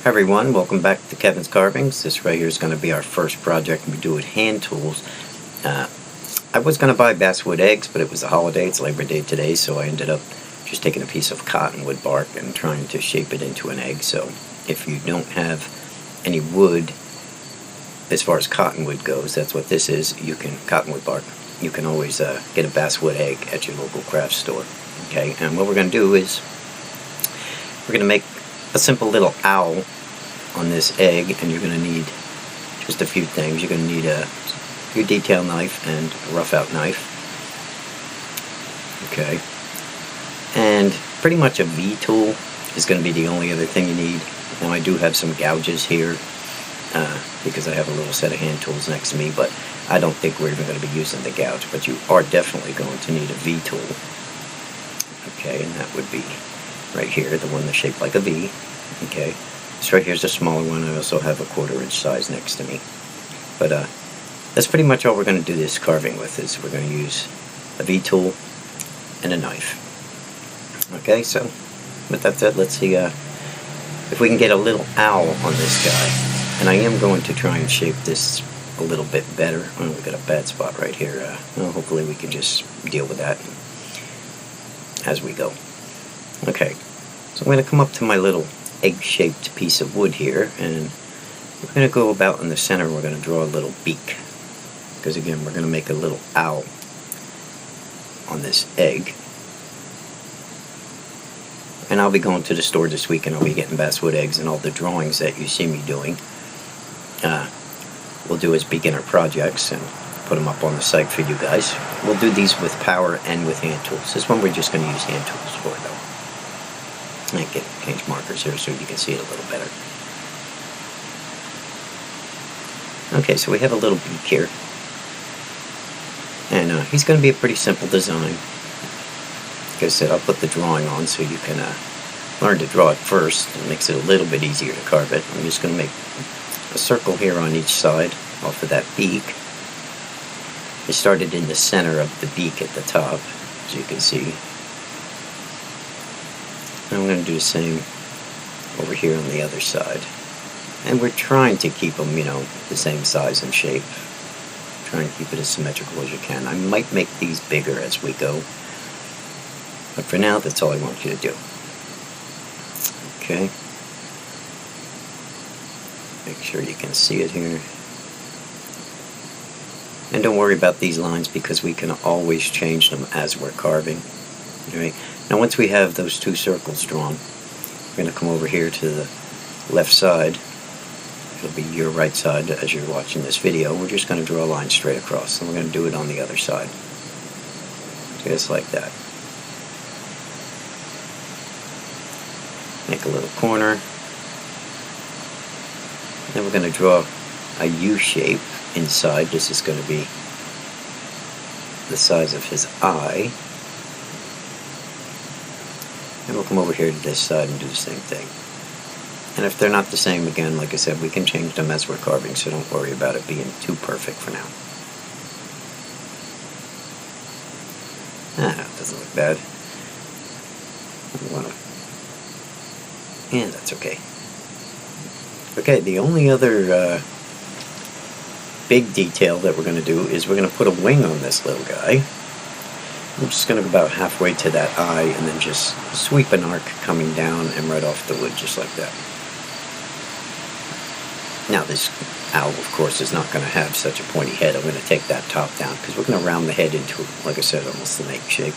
Hi everyone, welcome back to Kevin's Carvings. This right here is going to be our first project we do with hand tools. I was going to buy basswood eggs, but it was a holiday, it's Labor Day today, so I ended up just taking a piece of cottonwood bark and trying to shape it into an egg. So if you don't have any wood, as far as cottonwood goes, that's what this is, cottonwood bark, you can always get a basswood egg at your local craft store. Okay, and what we're going to do is we're going to make a simple little owl on this egg, and you're going to need just a few things. You're going to need your detail knife and a rough out knife. Okay, and pretty much a V-tool is going to be the only other thing you need. Now I do have some gouges here because I have a little set of hand tools next to me, but I don't think we're even going to be using the gouge, but you are definitely going to need a V-tool. Okay, and that would be right here, the one that's shaped like a V. Okay, this right here is a smaller one. I also have a 1/4 inch size next to me. But that's pretty much all we're going to do this carving with. Is we're going to use a V-tool and a knife. Okay, so with that said, let's see if we can get a little owl on this guy. And I am going to try and shape this a little bit better. Oh, we got a bad spot right here. Well, hopefully we can just deal with that as we go. Okay, so I'm going to come up to my little egg-shaped piece of wood here, and we're going to go about in the center. We're going to draw a little beak, because again, we're going to make a little owl on this egg. And I'll be going to the store this week, and I'll be getting basswood eggs, and all the drawings that you see me doing we'll do as beginner projects and put them up on the site for you guys. We'll do these with power and with hand tools. This one we're just going to use hand tools for, though. I can change markers here so you can see it a little better. Okay, so we have a little beak here. And he's going to be a pretty simple design. Like I said, I'll put the drawing on so you can learn to draw it first. It makes it a little bit easier to carve it. I'm just going to make a circle here on each side off of that beak. I started in the center of the beak at the top, as you can see. And I'm going to do the same over here on the other side. And we're trying to keep them, the same size and shape. Try and keep it as symmetrical as you can. I might make these bigger as we go. But for now, that's all I want you to do. Okay. Make sure you can see it here. And don't worry about these lines because we can always change them as we're carving. Alright. Now once we have those two circles drawn, we're going to come over here to the left side. It'll be your right side as you're watching this video. We're just going to draw a line straight across, and we're going to do it on the other side. Just like that. Make a little corner. Then we're going to draw a U shape inside. This is going to be the size of his eye. And we'll come over here to this side and do the same thing. And if they're not the same, again, like I said, we can change them as we're carving, so don't worry about it being too perfect for now. It doesn't look bad. Yeah, that's okay. Okay, the only other big detail that we're going to do is we're going to put a wing on this little guy. I'm just going to go about halfway to that eye and then just sweep an arc coming down and right off the wood just like that. Now this owl, of course, is not going to have such a pointy head. I'm going to take that top down because we're going to round the head into, like I said, almost an egg shape.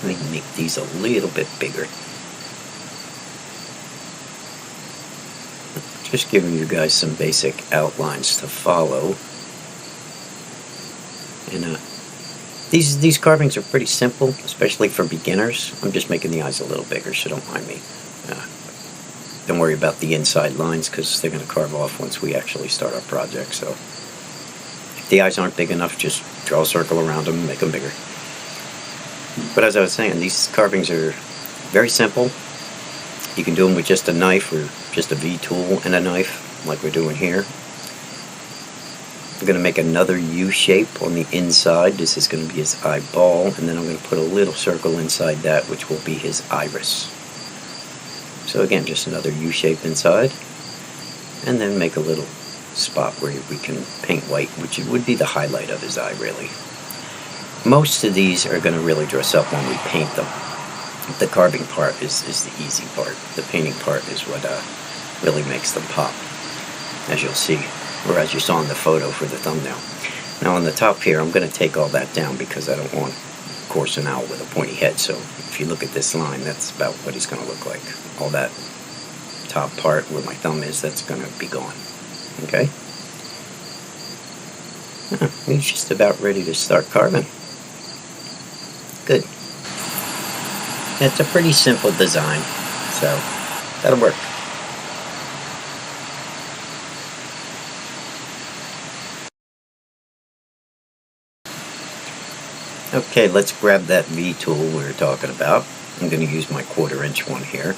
Let me make these a little bit bigger. Just giving you guys some basic outlines to follow. And these carvings are pretty simple, especially for beginners. I'm just making the eyes a little bigger, so don't mind me. Don't worry about the inside lines because they're going to carve off once we actually start our project. So if the eyes aren't big enough, just draw a circle around them and make them bigger. But as I was saying, these carvings are very simple. You can do them with just a knife or just a V-tool and a knife, like we're doing here. I'm going to make another U shape on the inside. This is going to be his eyeball, and then I'm going to put a little circle inside that, which will be his iris. So again, just another U shape inside, and then make a little spot where we can paint white, which would be the highlight of his eye, really. Most of these are going to really dress up when we paint them. The carving part is the easy part. The painting part is what really makes them pop, as you'll see, or as you saw in the photo for the thumbnail. Now on the top here, I'm going to take all that down because I don't want, of course, an owl with a pointy head. So if you look at this line, that's about what he's going to look like. All that top part where my thumb is, that's going to be gone. Okay? He's just about ready to start carving. Good. It's a pretty simple design, so that'll work. Okay, let's grab that V tool we were talking about. I'm going to use my 1/4" one here.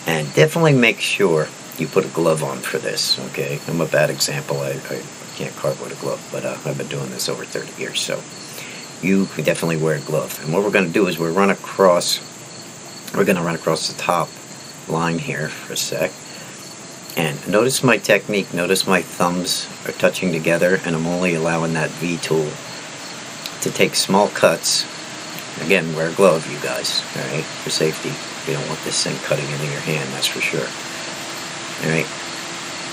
And definitely make sure you put a glove on for this, okay? I'm a bad example. I can't carve with a glove, but I've been doing this over 30 years, so you could definitely wear a glove. And what we're going to do is we're going to run across the top line here for a sec. And notice my technique, notice my thumbs are touching together, and I'm only allowing that V tool to take small cuts. Again, wear a glove, you guys, alright, for safety. You don't want this thing cutting into your hand, that's for sure. Alright,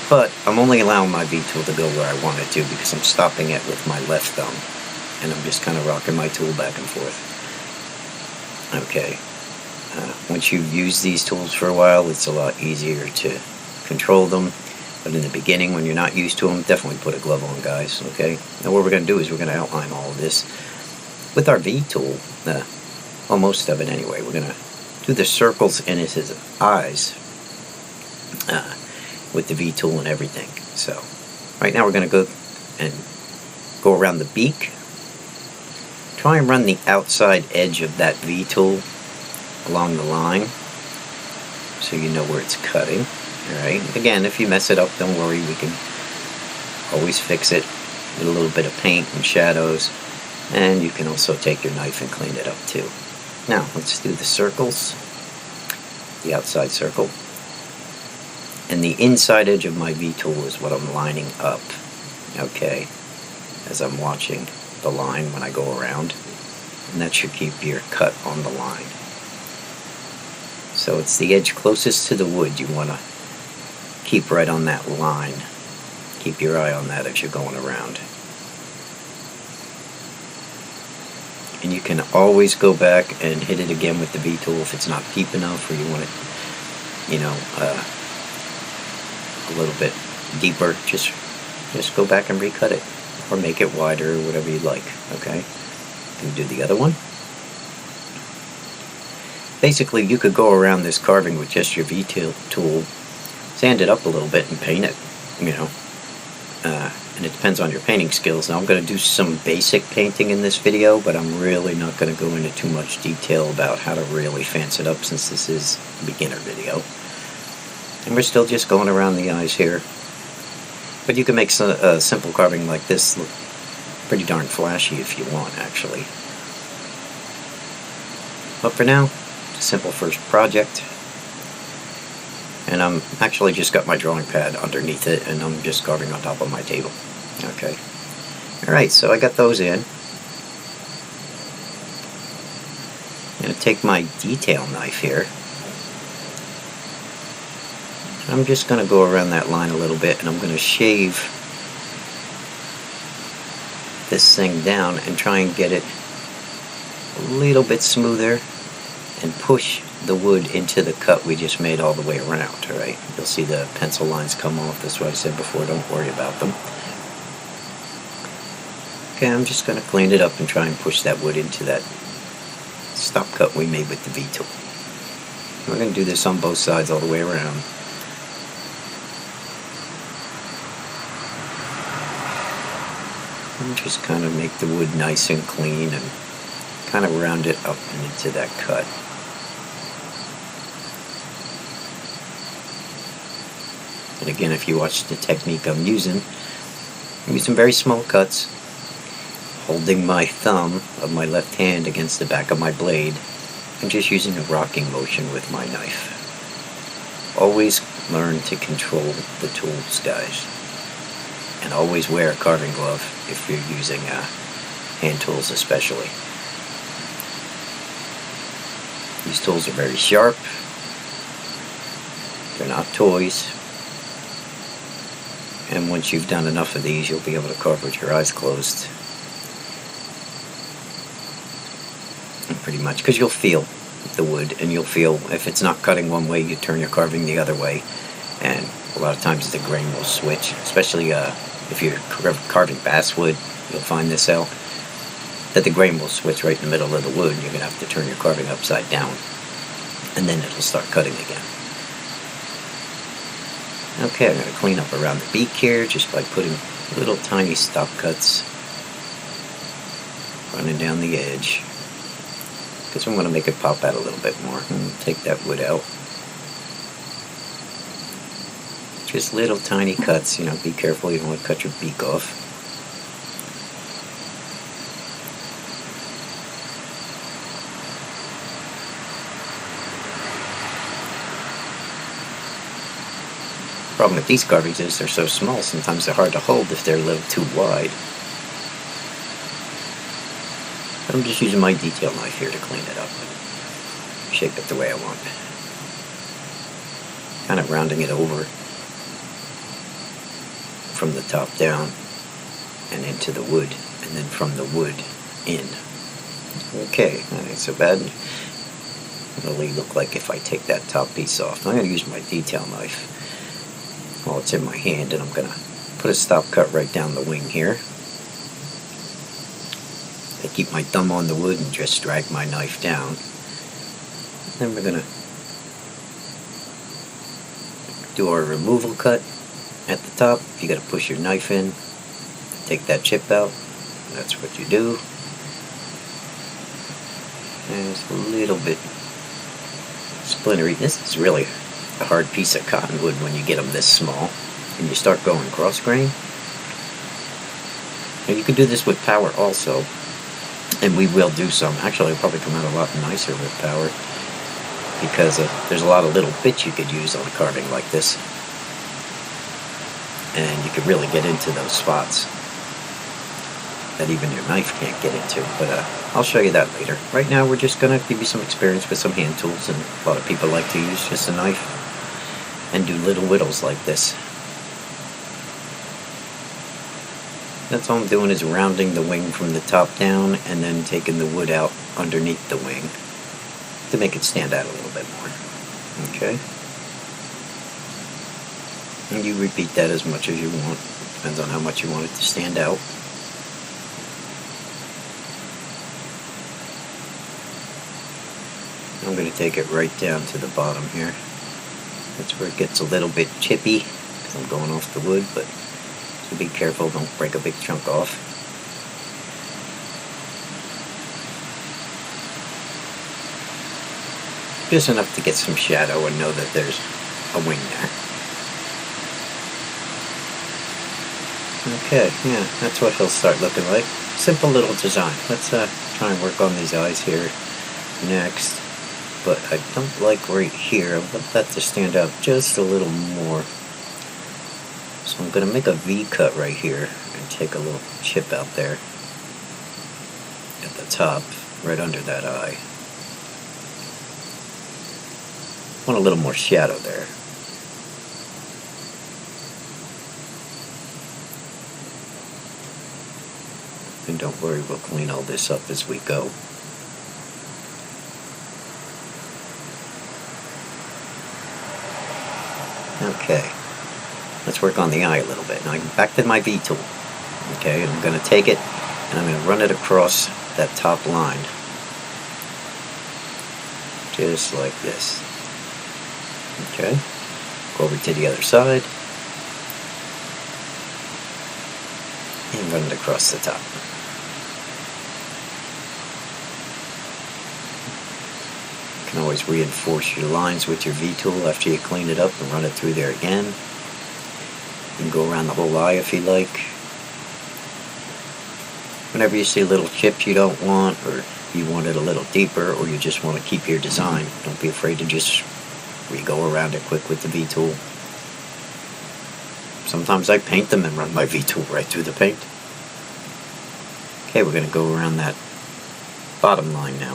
but I'm only allowing my V tool to go where I want it to because I'm stopping it with my left thumb. And I'm just kind of rocking my tool back and forth. Okay, once you've used these tools for a while, it's a lot easier to control them. But in the beginning, when you're not used to them, definitely put a glove on, guys, okay? Now what we're going to do is we're going to outline all of this with our V tool. Well, most of it anyway. We're going to do the circles in his eyes with the V tool and everything. So right now we're going to go around the beak. Try and run the outside edge of that V tool along the line so you know where it's cutting. Alright, again, if you mess it up, don't worry, we can always fix it with a little bit of paint and shadows, and you can also take your knife and clean it up too. Now, let's do the circles, the outside circle, and the inside edge of my V tool is what I'm lining up, okay, as I'm watching the line when I go around, and that should keep your cut on the line. So it's the edge closest to the wood you want to keep right on that line. Keep your eye on that as you're going around. And you can always go back and hit it again with the V tool if it's not deep enough or you want it, you know, a little bit deeper. Just go back and recut it or make it wider or whatever you like, okay? And do the other one. Basically, you could go around this carving with just your V tool, sand it up a little bit and paint it, you know, and it depends on your painting skills. Now I'm going to do some basic painting in this video, but I'm really not going to go into too much detail about how to really fancy it up since this is a beginner video. And we're still just going around the eyes here. But you can make a simple carving like this look pretty darn flashy if you want, actually. But for now, it's a simple first project. And I'm actually just got my drawing pad underneath it, and I'm just carving on top of my table. Okay. Alright, so I got those in. I'm going to take my detail knife here. I'm just going to go around that line a little bit, and I'm going to shave this thing down and try and get it a little bit smoother and push the wood into the cut we just made all the way around. Alright, you'll see the pencil lines come off. That's what I said before, don't worry about them. Okay, I'm just going to clean it up and try and push that wood into that stop cut we made with the V tool. We're going to do this on both sides all the way around. And just kind of make the wood nice and clean and kind of round it up and into that cut. And again, if you watch the technique I'm using very small cuts, holding my thumb of my left hand against the back of my blade and just using a rocking motion with my knife. Always learn to control the tools, guys. And always wear a carving glove if you're using hand tools especially. These tools are very sharp. They're not toys. And once you've done enough of these, you'll be able to carve with your eyes closed. And pretty much, because you'll feel the wood, and you'll feel if it's not cutting one way, you turn your carving the other way. And a lot of times the grain will switch, especially if you're carving basswood, you'll find this out, that the grain will switch right in the middle of the wood, and you're going to have to turn your carving upside down, and then it'll start cutting again. Okay, I'm going to clean up around the beak here just by putting little tiny stop cuts running down the edge, because I'm going to make it pop out a little bit more. Take that wood out. Just little tiny cuts, be careful, you don't want to cut your beak off. The problem with these carvings is they're so small, sometimes they're hard to hold if they're a little too wide. But I'm just using my detail knife here to clean it up and shape it the way I want. Kind of rounding it over from the top down and into the wood, and then from the wood in. Okay, that ain't so bad. It'll really look like if I take that top piece off. I'm going to use my detail knife while it's in my hand, and I'm going to put a stop cut right down the wing here. I keep my thumb on the wood and just drag my knife down. Then we're going to do our removal cut at the top. You got to push your knife in, take that chip out. That's what you do. And it's a little bit splintery. This is really a hard piece of cottonwood when you get them this small and you start going cross grain. And you can do this with power also, and we will do some. Actually, it'll probably come out a lot nicer with power, because there's a lot of little bits you could use on a carving like this, and you could really get into those spots that even your knife can't get into. But I'll show you that later. Right now we're just going to give you some experience with some hand tools, and a lot of people like to use just a knife and do little whittles like this. That's all I'm doing, is rounding the wing from the top down and then taking the wood out underneath the wing to make it stand out a little bit more. Okay? And you repeat that as much as you want. Depends on how much you want it to stand out. I'm going to take it right down to the bottom here. That's where it gets a little bit chippy, because I'm going off the wood, but so be careful, don't break a big chunk off. Just enough to get some shadow and know that there's a wing there. Okay, yeah, that's what he'll start looking like. Simple little design. Let's try and work on these eyes here next. But I don't like right here. I want that to stand out just a little more. So I'm going to make a V cut right here and take a little chip out there at the top, right under that eye. I want a little more shadow there. And don't worry, we'll clean all this up as we go. Okay, let's work on the eye a little bit. Now, back to my V-tool. Okay, I'm going to take it and I'm going to run it across that top line. Just like this. Okay, go over to the other side and run it across the top. You can always reinforce your lines with your V-tool after you clean it up and run it through there again. You can go around the whole eye if you like. Whenever you see little chips you don't want, or you want it a little deeper, or you just want to keep your design, don't be afraid to just We go around it quick with the V-tool. Sometimes I paint them and run my V-tool right through the paint. Okay, we're going to go around that bottom line now.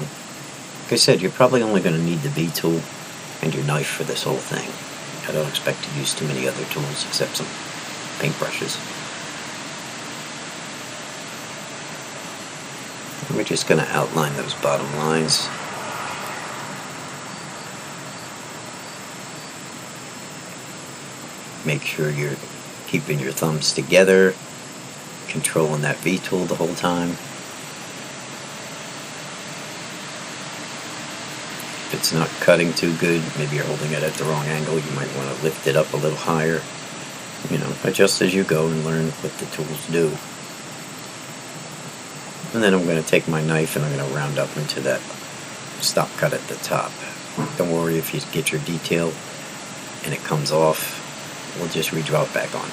Like I said, you're probably only going to need the V-tool and your knife for this whole thing. I don't expect to use too many other tools except some paintbrushes. We're just going to outline those bottom lines. Make sure you're keeping your thumbs together, controlling that V-tool the whole time. If it's not cutting too good, maybe you're holding it at the wrong angle, you might want to lift it up a little higher. You know, adjust as you go and learn what the tools do. And then I'm going to take my knife and I'm going to round up into that stop cut at the top. Don't worry if you get your detail and it comes off, we'll just redraw it back on.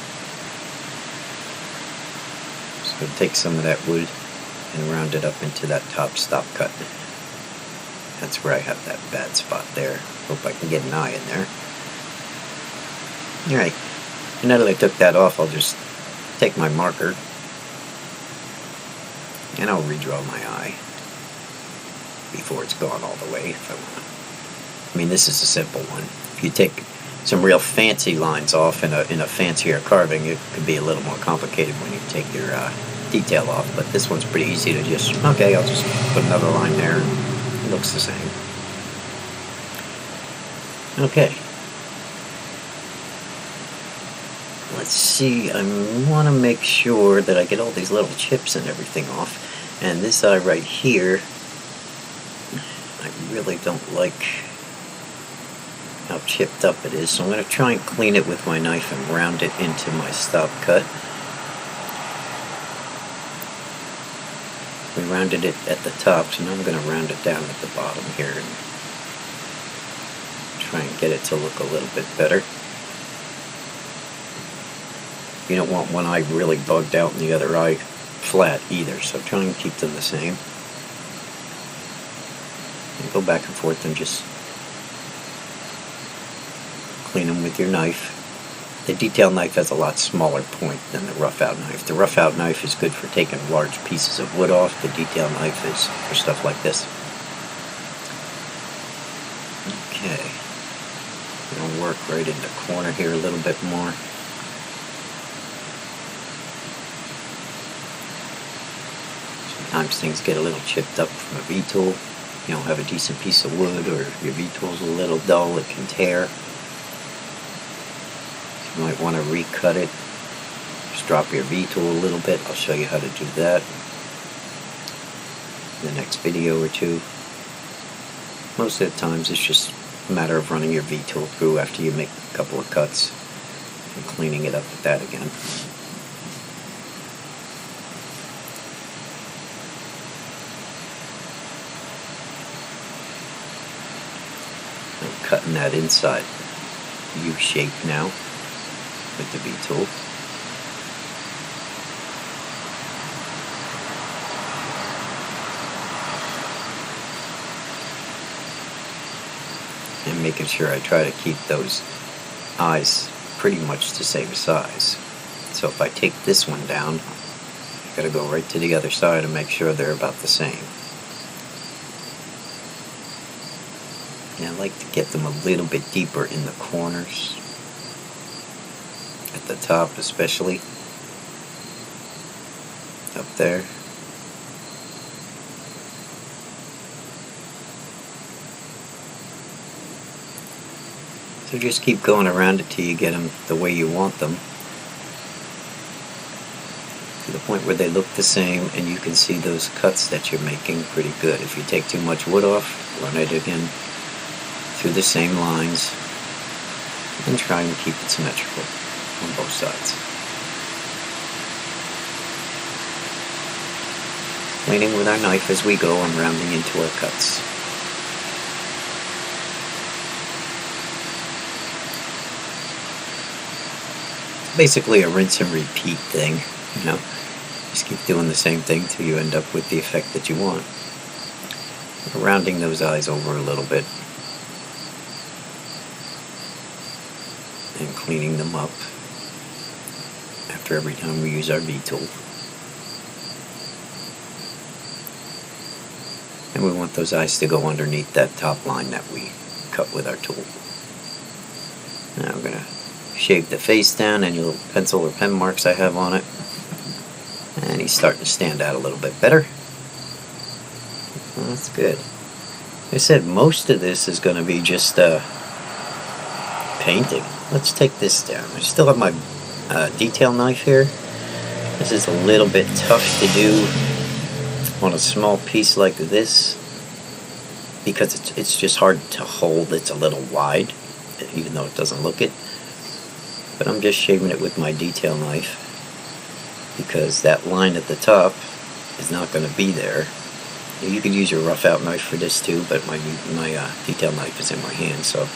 So take some of that wood and round it up into that top stop cut. That's where I have that bad spot there. Hope I can get an eye in there. Alright, and now that I took that off, I'll just take my marker and I'll redraw my eye before it's gone all the way if I want to. I mean, this is a simple one. If you take some real fancy lines off in a fancier carving, it could be a little more complicated when you take your detail off, but this one's pretty easy to just, okay, I'll just put another line there and it looks the same. Okay. Let's see, I want to make sure that I get all these little chips and everything off. And this eye right here, I really don't like how chipped up it is. So I'm going to try and clean it with my knife and round it into my stop cut. We rounded it at the top, so now I'm going to round it down at the bottom here and try and get it to look a little bit better. You don't want one eye really bugged out and the other eye flat either, so try and keep them the same. And go back and forth and just clean them with your knife. The detail knife has a lot smaller point than the rough out knife. The rough out knife is good for taking large pieces of wood off. The detail knife is for stuff like this. Okay. I'm going to work right in the corner here a little bit more. Sometimes things get a little chipped up from a V-tool. You don't have a decent piece of wood or your V-tool's a little dull, it can tear. You might want to recut it. Just drop your V-tool a little bit. I'll show you how to do that in the next video or two. Most of the times it's just a matter of running your V-tool through after you make a couple of cuts and cleaning it up with that again. I'm cutting that inside U shape now with the V-tool. And making sure I try to keep those eyes pretty much the same size. So if I take this one down, I've got to go right to the other side and make sure they're about the same. And I like to get them a little bit deeper in the corners. At the top especially. Up there. So just keep going around it till you get them the way you want them. To the point where they look the same and you can see those cuts that you're making pretty good. If you take too much wood off, run it again through the same lines and try and keep it symmetrical on both sides. Cleaning with our knife as we go and rounding into our cuts. It's basically a rinse and repeat thing, you know. Just keep doing the same thing till you end up with the effect that you want. Rounding those eyes over a little bit. cleaning them up after every time we use our V-tool. And we want those eyes to go underneath that top line that we cut with our tool. Now I'm going to shave the face down, any little pencil or pen marks I have on it. And he's starting to stand out a little bit better. Well, that's good. Like I said, most of this is going to be just painting. Let's take this down. I still have my detail knife here. This is a little bit tough to do on a small piece like this because it's just hard to hold. It's a little wide, even though it doesn't look it. But I'm just shaving it with my detail knife because that line at the top is not going to be there. You could use your rough out knife for this too, but my detail knife is in my hand, so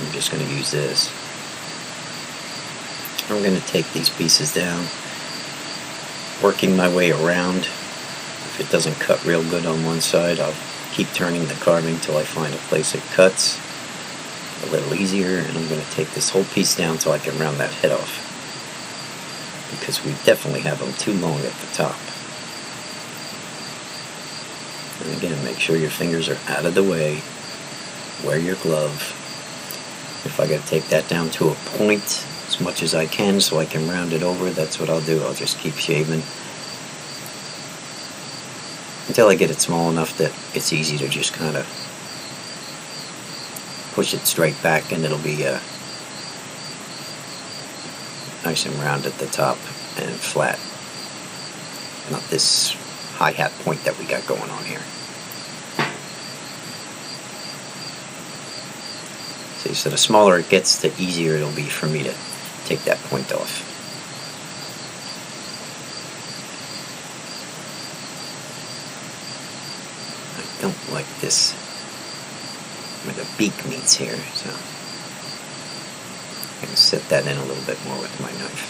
I'm just going to use this. I'm going to take these pieces down, working my way around. If it doesn't cut real good on one side, I'll keep turning the carving till I find a place it cuts a little easier, and I'm going to take this whole piece down so I can round that head off, because we definitely have them too long at the top. And again, make sure your fingers are out of the way. Wear your glove. If I got to take that down to a point as much as I can so I can round it over, that's what I'll do. I'll just keep shaving until I get it small enough that it's easy to just kind of push it straight back, and it'll be nice and round at the top and flat. Not this hi-hat point that we got going on here. See, so the smaller it gets, the easier it'll be for me to take that point off. I don't like this where the beak meets here, so I'm going to set that in a little bit more with my knife.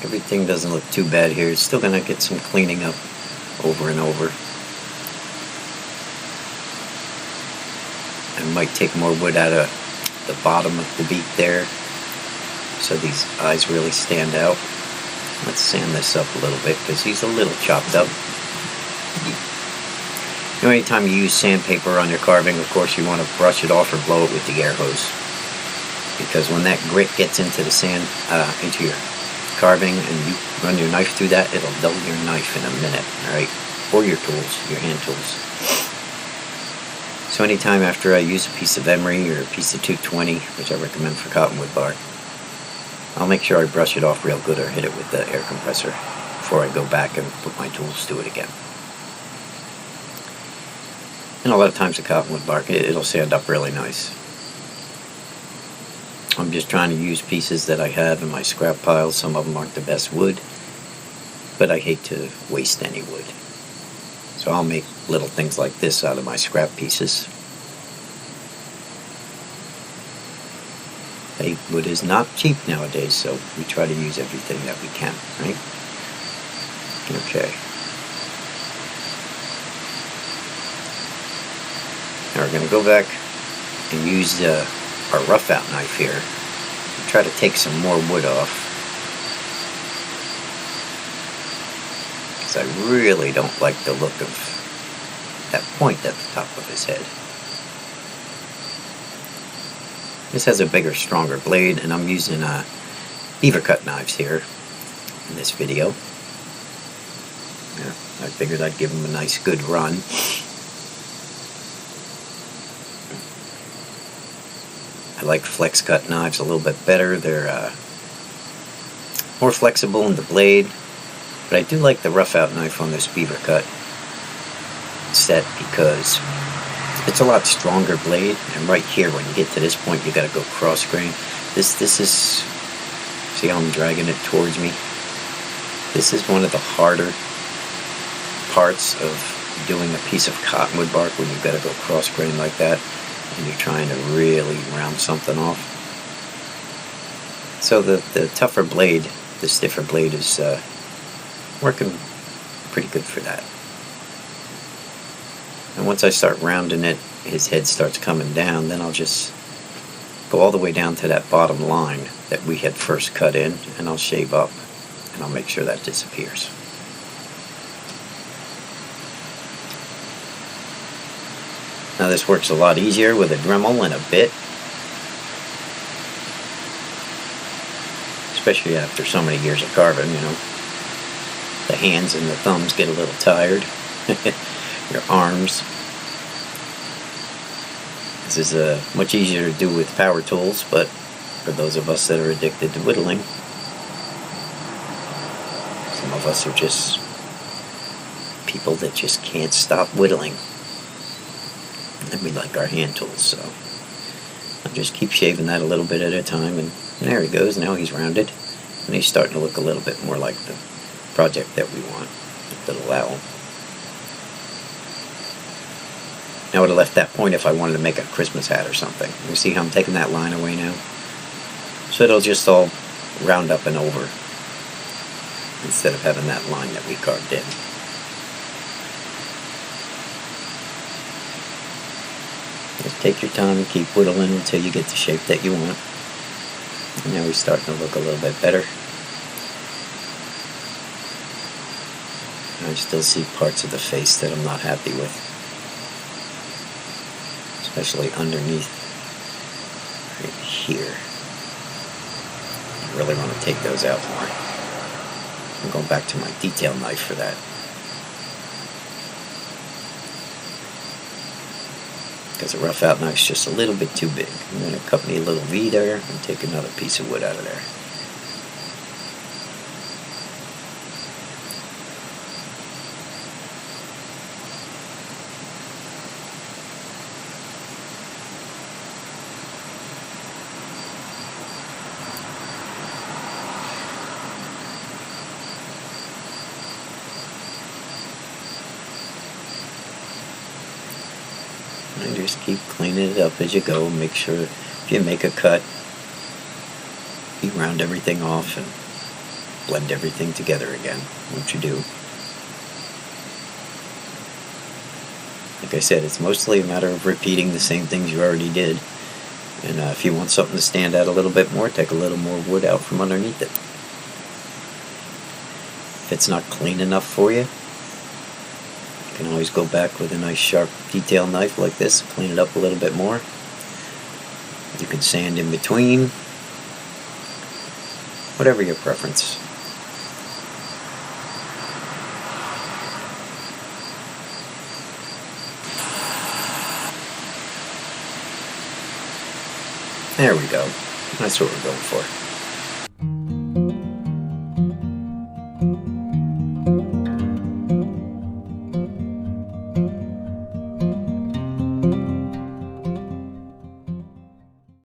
Everything doesn't look too bad here. It's still going to get some cleaning up over and over. I might take more wood out of the bottom of the beak there so these eyes really stand out. Let's sand this up a little bit because he's a little chopped up. You know, anytime you use sandpaper on your carving, of course you want to brush it off or blow it with the air hose, because when that grit gets into the sand, into your carving, and you run your knife through that, it'll dull your knife in a minute, alright? Or your tools, your hand tools. So anytime after I use a piece of emery or a piece of 220, which I recommend for cottonwood bark, I'll make sure I brush it off real good or hit it with the air compressor before I go back and put my tools to it again. And a lot of times the cottonwood bark, it'll sand up really nice. I'm just trying to use pieces that I have in my scrap pile. Some of them aren't the best wood, but I hate to waste any wood. So I'll make little things like this out of my scrap pieces. Hey, wood is not cheap nowadays, so we try to use everything that we can, right? Okay. Now we're going to go back and use our rough out knife here and try to take some more wood off, because I really don't like the look of that point at the top of his head. This has a bigger, stronger blade, and I'm using beaver cut knives here in this video. Yeah, I figured I'd give them a nice good run. I like flex cut knives a little bit better. They're more flexible in the blade, but I do like the rough out knife on this beaver cut set because it's a lot stronger blade, and right here when you get to this point you got to go cross grain. This is, see how I'm dragging it towards me? This is one of the harder parts of doing a piece of cottonwood bark, when you've got to go cross grain like that and you're trying to really round something off. So the tougher blade, the stiffer blade, is working pretty good for that. And once I start rounding it, his head starts coming down, then I'll just go all the way down to that bottom line that we had first cut in, and I'll shave up, and I'll make sure that disappears. Now this works a lot easier with a Dremel and a bit, especially after so many years of carving, you know. The hands and the thumbs get a little tired. Your arms. This is much easier to do with power tools, but for those of us that are addicted to whittling, some of us are just people that just can't stop whittling. And we like our hand tools, so I'll just keep shaving that a little bit at a time, and there he goes. Now he's rounded, and he's starting to look a little bit more like the project that we want, the little owl. Now I would have left that point if I wanted to make a Christmas hat or something. You see how I'm taking that line away now? So it'll just all round up and over instead of having that line that we carved in. Just take your time and keep whittling until you get the shape that you want. And now he's starting to look a little bit better. I still see parts of the face that I'm not happy with, especially underneath right here. I really want to take those out more. I'm going back to my detail knife for that. Because a rough out knife's just a little bit too big. I'm going to cut me a little V there and take another piece of wood out of there. And just keep cleaning it up as you go. Make sure if you make a cut, you round everything off and blend everything together again, what you do. Like I said, it's mostly a matter of repeating the same things you already did. And if you want something to stand out a little bit more, take a little more wood out from underneath it. If it's not clean enough for you, you can always go back with a nice sharp detail knife like this, clean it up a little bit more. You can sand in between, whatever your preference. There we go. That's what we're going for.